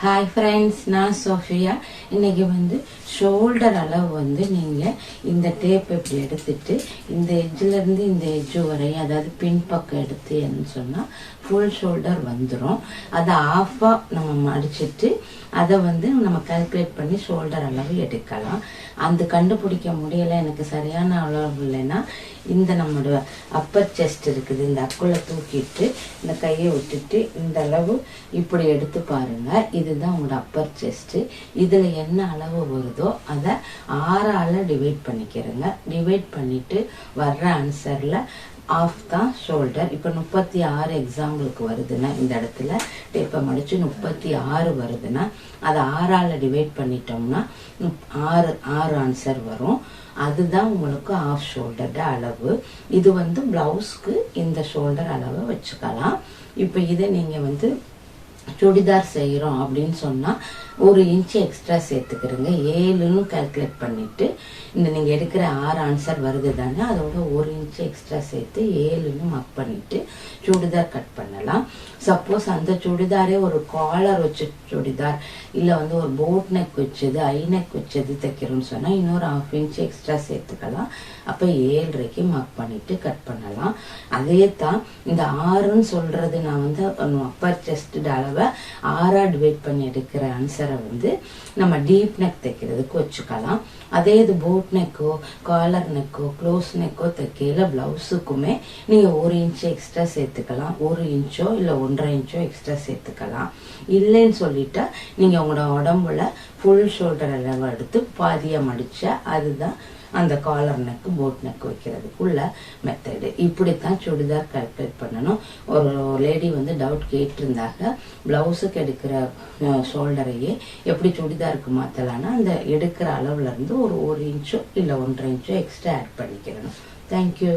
Hi friends, நான் Sofia. இன்னைக்கு shoulder அளவு நீங்கள் இந்த டேப் இப்படி எடுத்துட்டு இந்த எட்ஜிலேருந்து இந்த எட்ஜு வரையும், அதாவது பின் பக்கம் எடுத்தேன்னு சொன்னால் ஃபுல் ஷோல்டர் வந்துடும். அதை ஆஃபாக நம்ம மடிச்சுட்டு அதை நம்ம கால்குலேட் பண்ணி ஷோல்டர் அளவு எடுக்கலாம். அந்த கண்டுபிடிக்க முடியலை, எனக்கு சரியான அளவு இல்லைன்னா இந்த நம்மளோட அப்பர் செஸ்ட் இருக்குது, இந்த அக்குள்ள தூக்கிட்டு இந்த கையை விட்டுட்டு இந்த அளவு இப்படி எடுத்து பாருங்க. இதுதான் உங்களோட அப்பர் செஸ்ட். இதுல என்ன அளவு வருதோ அதை 6ஆல டிவைட் பண்ணிக்கிறேங்க. டிவைட் பண்ணிட்டு வர்ற ஆன்சர்ல ஆஃப் தான் ஷோல்டர். இப்போ 36 எக்ஸாம்பிளுக்கு வருதுன்னா, இந்த இடத்துல டேப்பை மடிச்சு 36 வருதுன்னா அதை 6ஆல டிவைட் பண்ணிட்டோம்னா 6 ஆன்சர் வரும். அதுதான் உங்களுக்கு ஆஃப் ஷோல்டர் அளவு. இது பிளவுஸ்க்கு இந்த ஷோல்டர் அளவை வச்சுக்கலாம். இப்போ இதை நீங்க சுடிதார் செய்கிறோம் அப்படின்னு சொன்னால் 1 இன்ச்சு எக்ஸ்ட்ரா சேர்த்துக்கிறங்க. 7ன்னு கால்குலேட் பண்ணிட்டு இந்த நீங்கள் எடுக்கிற 6 ஆன்சர் வருது தானே, அதோட 1 இன்ச்சு எக்ஸ்ட்ரா சேர்த்து 7ன்னு மார்க் பண்ணிட்டு சுடிதார் கட் பண்ணலாம். சப்போஸ் அந்த சுடிதாரே ஒரு காலர் வச்சு சுடிதார் இல்லை ஒரு போட் நெக் வச்சது, ஐ நெக் வச்சது தைக்கிறோம்னு சொன்னால் இன்னொரு 1/2 இன்ச்சு எக்ஸ்ட்ரா சேர்த்துக்கலாம். அப்போ 7.5க்கு மார்க் பண்ணிட்டு கட் பண்ணலாம். அதே தான் இந்த 6ன்னு சொல்றது நான் அப்பர் செஸ்ட் அளவை 6ஆ டிவைட் பண்ணி எடுக்கிற ஆன்சரை நம்ம டீப் நெக் தைக்கிறதுக்கு வச்சுக்கலாம். அதே இது போட் நெக்கோ காலர் நெக்கோ க்ளோஸ் நெக்கோ தைக்கல பிளவுஸுக்குமே நீங்க 1 இன்ச்சு எக்ஸ்ட்ரா சேர்த்துக்கலாம். 1 இன்ச்சோ இல்லை 1.5 இன்ச்சோ எக்ஸ்ட்ரா சேர்த்துக்கலாம். இல்லைன்னு சொல்லிட்டா நீங்க உங்களோட உடம்புல ஃபுல் ஷோல்டர் அளவு எடுத்து பாதியா மடிச்சா அதுதான் அந்த காலர் நெக்கு போட் நெக் வைக்கிறதுக்குள்ள மெத்தடு. இப்படித்தான் சுடிதார் கால்குலேட் பண்ணணும். ஒரு லேடி டவுட் கேட்டிருந்தாங்க, பிளவுஸுக்கு எடுக்கிற ஷோல்டரையே எப்படி சுடிதாருக்கு மாற்றலான்னா அந்த எடுக்கிற அளவுல இருந்து ஒரு 1 இன்ச்சோ இல்லை 1.5 இன்ச்சோ எக்ஸ்ட்ரா ஆட் பண்ணிக்கிறணும். தேங்க்யூ.